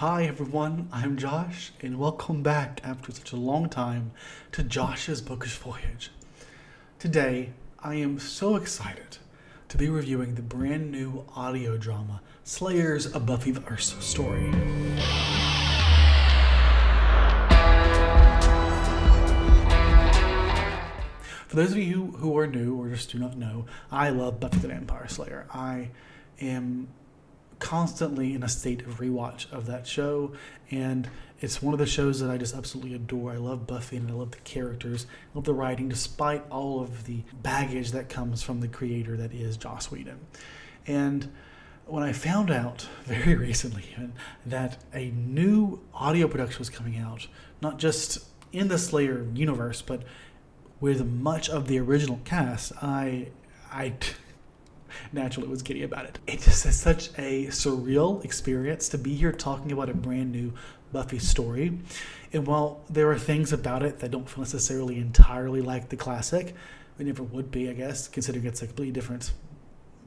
Hi everyone, I'm Josh, and welcome back after such a long time to Josh's Bookish Voyage. Today, I am so excited to be reviewing the brand new audio drama, Slayer's A Buffyverse story. For those of you who are new or just do not know, I love Buffy the Vampire Slayer. I am constantly in a state of rewatch of that show, and it's one of the shows that I just absolutely adore. I love Buffy and I love the characters, I love the writing, despite all of the baggage that comes from the creator that is Joss Whedon. And when I found out very recently that a new audio production was coming out, not just in the Slayer universe, but with much of the original cast, I naturally was giddy about it. It just is such a surreal experience to be here talking about a brand new Buffy story. And while there are things about it that don't feel necessarily entirely like the classic, it never would be, I guess, considering it's a completely different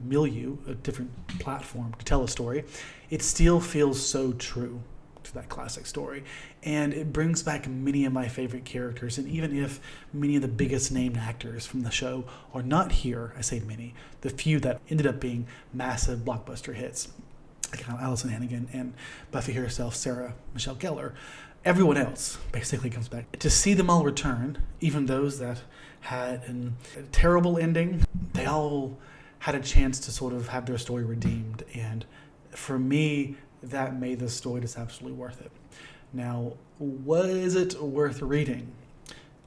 milieu, a different platform to tell a story, it still feels so true to that classic story. And it brings back many of my favorite characters, and even if many of the biggest named actors from the show are not here, I say many, the few that ended up being massive blockbuster hits, like Alison Hannigan and Buffy herself, Sarah Michelle Gellar, everyone else basically comes back. To see them all return, even those that had a terrible ending, they all had a chance to sort of have their story redeemed, and for me, that made this story just absolutely worth it. Now, was it worth reading?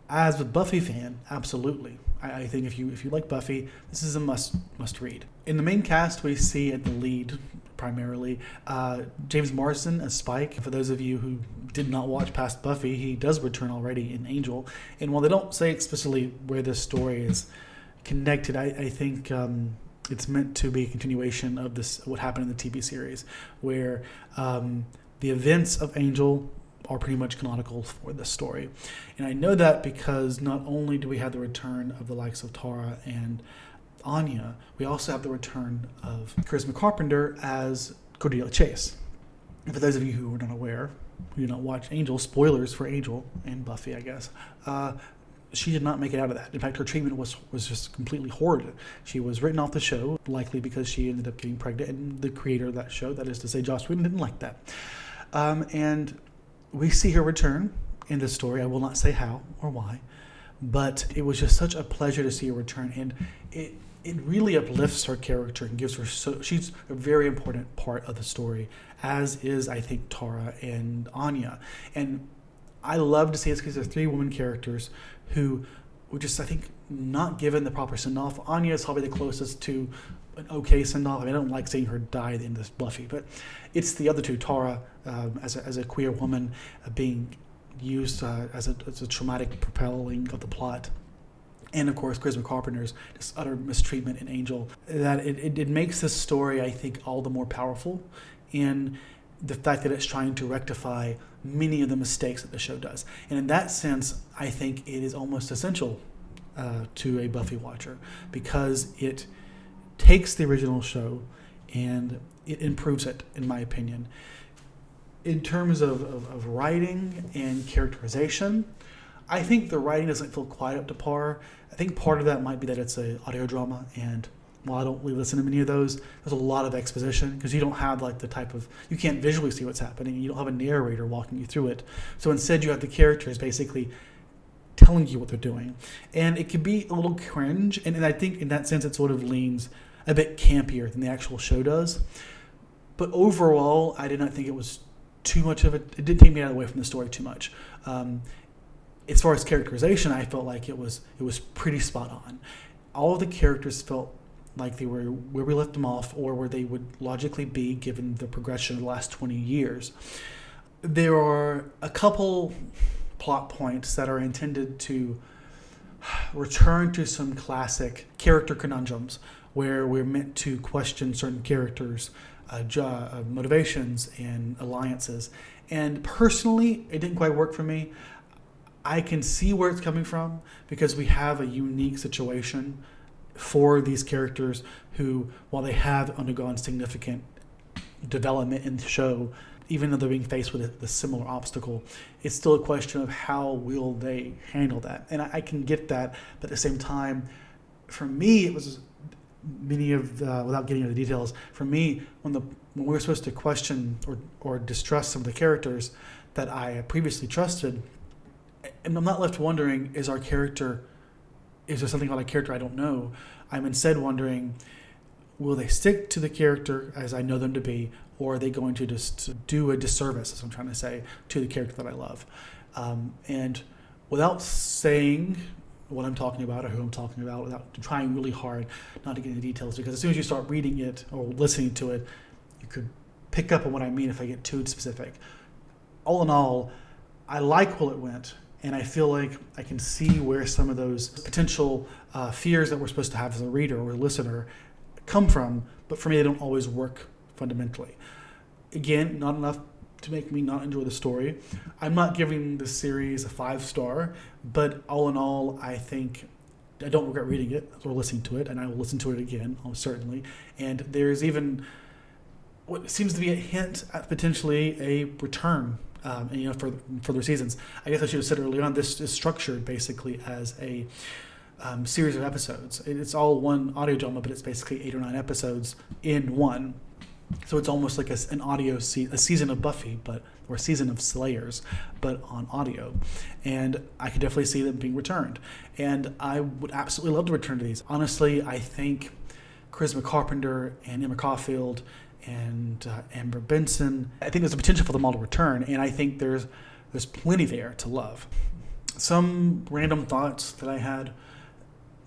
As a Buffy fan, absolutely. I think if you like Buffy, this is a must read. In the main cast, we see at the lead primarily James Marsden as Spike. For those of you who did not watch past Buffy, he does return already in Angel. And while they don't say explicitly where this story is connected, I think it's meant to be a continuation of what happened in the TV series, where the events of Angel are pretty much canonical for this story. And I know that because not only do we have the return of the likes of Tara and Anya, we also have the return of Charisma Carpenter as Cordelia Chase. And for those of you who are not aware, who do not watch Angel, spoilers for Angel and Buffy, I guess, she did not make it out of that. In fact, her treatment was just completely horrid. She was written off the show, likely because she ended up getting pregnant, and the creator of that show, that is to say Joss Whedon, didn't like that. And we see her return in this story. I will not say how or why, but it was just such a pleasure to see her return, and it really uplifts her character and gives her she's a very important part of the story, as is, I think, Tara and Anya. And I love to see this because there's three women characters who were just, I think, not given the proper send-off. Anya is probably the closest to an okay send-off. I mean, I don't like seeing her die in this Buffy, but it's the other two, Tara as a queer woman being used as a traumatic propelling of the plot, and of course Charisma Carpenter's just utter mistreatment in Angel, that it makes this story, I think, all the more powerful in the fact that it's trying to rectify many of the mistakes that the show does. And in that sense, I think it is almost essential to a Buffy watcher, because it takes the original show and it improves it, in my opinion. In terms of writing and characterization, I think the writing doesn't feel quite up to par. I think part of that might be that it's an audio drama, and while I don't really listen to many of those, there's a lot of exposition because you don't have like the type of, you can't visually see what's happening. You don't have a narrator walking you through it. So instead you have the characters basically telling you what they're doing. And it can be a little cringe. And I think in that sense, it sort of leans a bit campier than the actual show does. But overall, I did not think it was too much of it. It didn't take me away from the story too much. As far as characterization, I felt like it was pretty spot on. All of the characters felt like they were where we left them off, or where they would logically be given the progression of the last 20 years. There are a couple plot points that are intended to return to some classic character conundrums, where we're meant to question certain characters' motivations and alliances. And personally, it didn't quite work for me. I can see where it's coming from, because we have a unique situation for these characters who, while they have undergone significant development in the show, even though they're being faced with a similar obstacle, it's still a question of how will they handle that. And I can get that, but at the same time, for me, it was without getting into the details, for me, when we were supposed to question or distrust some of the characters that I previously trusted, and I'm not left wondering, is there something about a character I don't know? I'm instead wondering, will they stick to the character as I know them to be, or are they going to just do a disservice, as I'm trying to say, to the character that I love? And without saying what I'm talking about or who I'm talking about, without trying really hard not to get into details, because as soon as you start reading it or listening to it, you could pick up on what I mean if I get too specific. All in all, I like where it went, and I feel like I can see where some of those potential fears that we're supposed to have as a reader or a listener come from, but for me, they don't always work fundamentally. Again, not enough to make me not enjoy the story. I'm not giving the series a 5-star, but all in all, I think I don't regret reading it or listening to it, and I will listen to it again, certainly. And there's even what seems to be a hint at potentially a return, for further seasons. I guess I should have said early on, this is structured basically as a series of episodes. It's all one audio drama, but it's basically 8 or 9 episodes in one. So it's almost like a season of Buffy, or a season of Slayers, but on audio. And I could definitely see them being returned. And I would absolutely love to return to these. Honestly, I think Charisma Carpenter and Emma Caulfield and Amber Benson, I think there's a potential for them all to return, and I think there's plenty there to love. Some random thoughts that I had.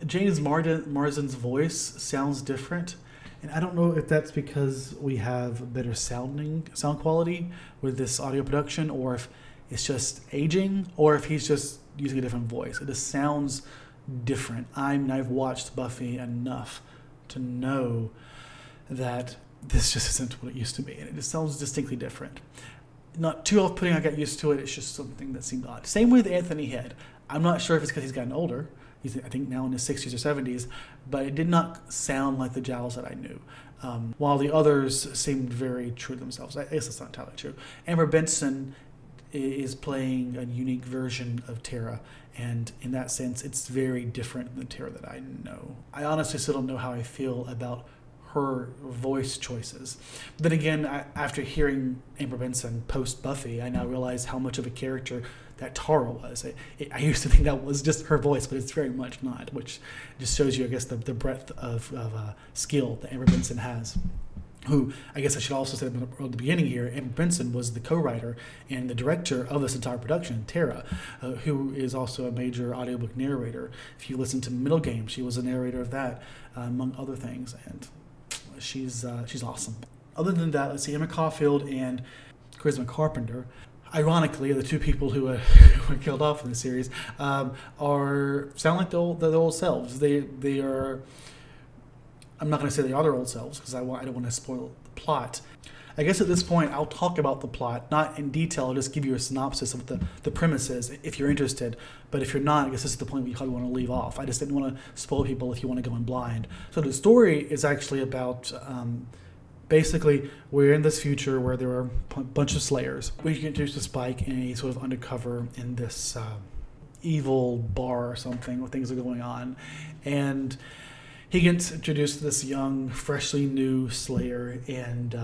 James Marsden's voice sounds different. And I don't know if that's because we have better sound quality with this audio production, or if it's just aging, or if he's just using a different voice. It just sounds different. I've watched Buffy enough to know that this just isn't what it used to be, and it just sounds distinctly different. Not too off-putting, I got used to it. It's just something that seemed odd. Same with Anthony Head. I'm not sure if it's because he's gotten older. He's, I think, now in his 60s or 70s, but it did not sound like the Giles that I knew. While the others seemed very true to themselves. I guess that's not entirely true. Amber Benson is playing a unique version of Tara, and in that sense, it's very different than the Tara that I know. I honestly still don't know how I feel about her voice choices. But then again, after hearing Amber Benson post Buffy, I now realize how much of a character that Tara was. I used to think that was just her voice, but it's very much not, which just shows you, I guess, the breadth of skill that Amber Benson has. Who, I guess I should also say at the beginning here, Amber Benson was the co-writer and the director of this entire production, Tara, who is also a major audiobook narrator. If you listen to Middle Game, she was a narrator of that, among other things, and she's awesome. Other than that, let's see, Emma Caulfield and Charisma Carpenter, ironically, the two people who were killed off in the series, sound like their old selves. They are. I'm not going to say they are their old selves because I don't want to spoil the plot. I guess at this point I'll talk about the plot, not in detail. I'll just give you a synopsis of what the premise is if you're interested. But if you're not, I guess this is the point where you probably want to leave off. I just didn't want to spoil people if you want to go in blind. So the story is actually about. Basically, we're in this future where there are a bunch of Slayers. We get introduced to Spike and he's sort of undercover in this evil bar or something where things are going on. And he gets introduced to this young, freshly new Slayer, and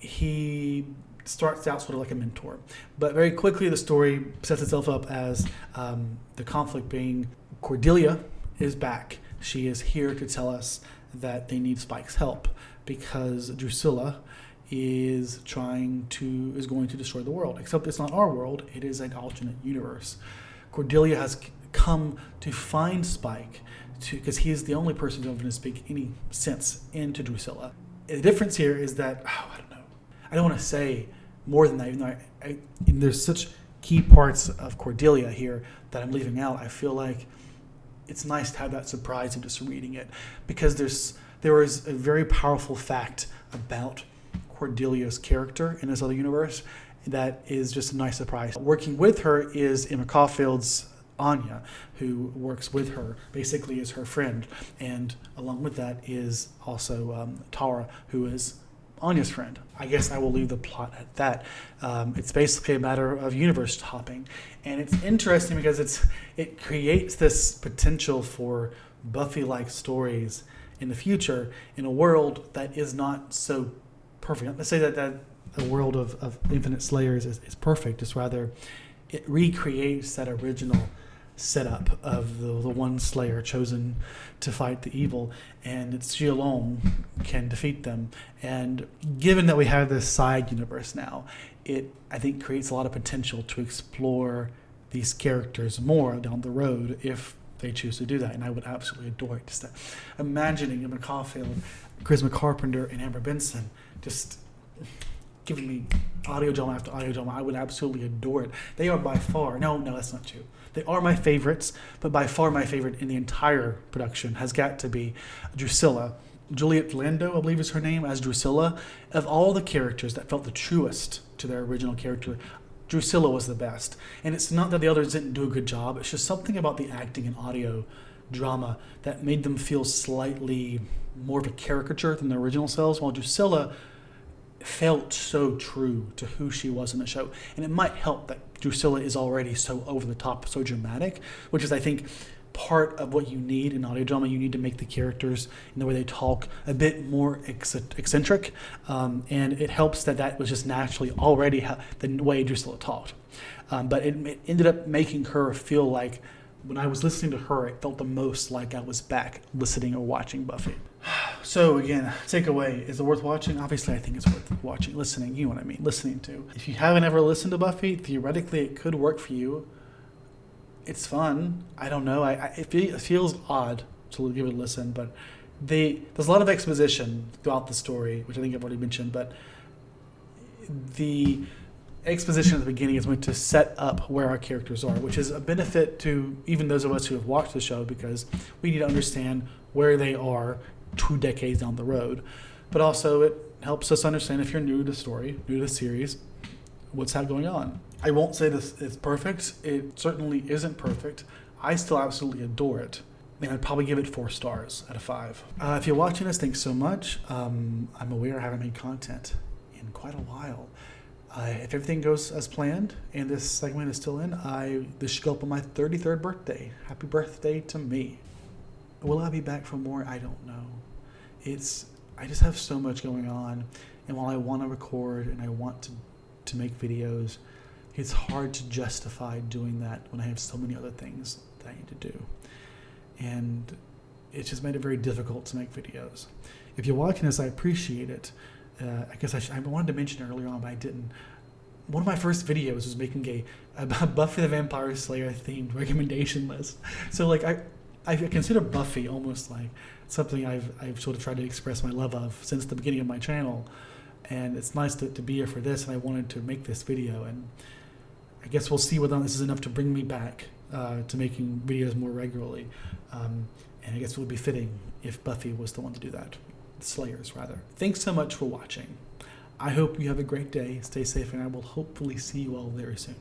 he starts out sort of like a mentor. But very quickly, the story sets itself up as the conflict being Cordelia is back. She is here to tell us that they need Spike's help, because Drusilla is going to destroy the world. Except it's not our world, it is an alternate universe. Cordelia has come to find Spike, because he is the only person who's going to speak any sense into Drusilla. The difference here is that, I don't know. I don't want to say more than that, even though there's such key parts of Cordelia here that I'm leaving out. I feel like it's nice to have that surprise of just reading it, because there is a very powerful fact about Cordelia's character in this other universe that is just a nice surprise. Working with her is Emma Caulfield's Anya, who works with her, basically is her friend. And along with that is also Tara, who is Anya's friend. I guess I will leave the plot at that. It's basically a matter of universe hopping, and it's interesting because it creates this potential for Buffy-like stories in the future in a world that is not so perfect. Let's say that a world of infinite slayers is perfect. It's rather, it recreates that original setup of the one slayer chosen to fight the evil, and she alone can defeat them. And given that we have this side universe now, it, I think, creates a lot of potential to explore these characters more down the road if they choose to do that. And I would absolutely adore it. Just imagining Emma Caulfield, Charisma Carpenter, and Amber Benson just giving me audio drama after audio drama. I would absolutely adore it. They are by far, no, that's not true. They are my favorites, but by far my favorite in the entire production has got to be Drusilla. Juliet Lando, I believe is her name, as Drusilla. Of all the characters that felt the truest to their original character, Drusilla was the best. And it's not that the others didn't do a good job, it's just something about the acting and audio drama that made them feel slightly more of a caricature than the original selves, while Drusilla felt so true to who she was in the show. And it might help that Drusilla is already so over the top, so dramatic, which is, I think, part of what you need in audio drama. You need to make the characters and the way they talk a bit more eccentric, and it helps that was just naturally already the way Drusilla talked. But it ended up making her feel like, when I was listening to her, it felt the most like I was back listening or watching Buffy. So again, takeaway, is it worth watching? Obviously, I think it's worth watching, listening, you know what I mean, listening to. If you haven't ever listened to Buffy, theoretically it could work for you. It's fun. I don't know. It feels odd to give it a listen, but there's a lot of exposition throughout the story, which I think I've already mentioned, but the exposition at the beginning is meant to set up where our characters are, which is a benefit to even those of us who have watched the show, because we need to understand where they are 2 decades down the road. But also it helps us understand, if you're new to the story, new to the series, what's going on. I won't say this is perfect. It certainly isn't perfect. I still absolutely adore it. And I'd probably give it 4 stars out of 5. If you're watching this, thanks so much. I'm aware I haven't made content in quite a while. If everything goes as planned and this segment is still in, this should go up on my 33rd birthday. Happy birthday to me. Will I be back for more? I don't know. I just have so much going on, and while I want to record and I want to make videos, it's hard to justify doing that when I have so many other things that I need to do. And it's just made it very difficult to make videos. If you're watching this, I appreciate it. I guess I wanted to mention it earlier on, but I didn't. One of my first videos was making a Buffy the Vampire Slayer themed recommendation list. So like I consider Buffy almost like something I've sort of tried to express my love of since the beginning of my channel. And it's nice to be here for this, and I wanted to make this video. And I guess we'll see whether this is enough to bring me back to making videos more regularly. And I guess it would be fitting if Buffy was the one to do that. Slayers, rather. Thanks so much for watching. I hope you have a great day. Stay safe, and I will hopefully see you all very soon.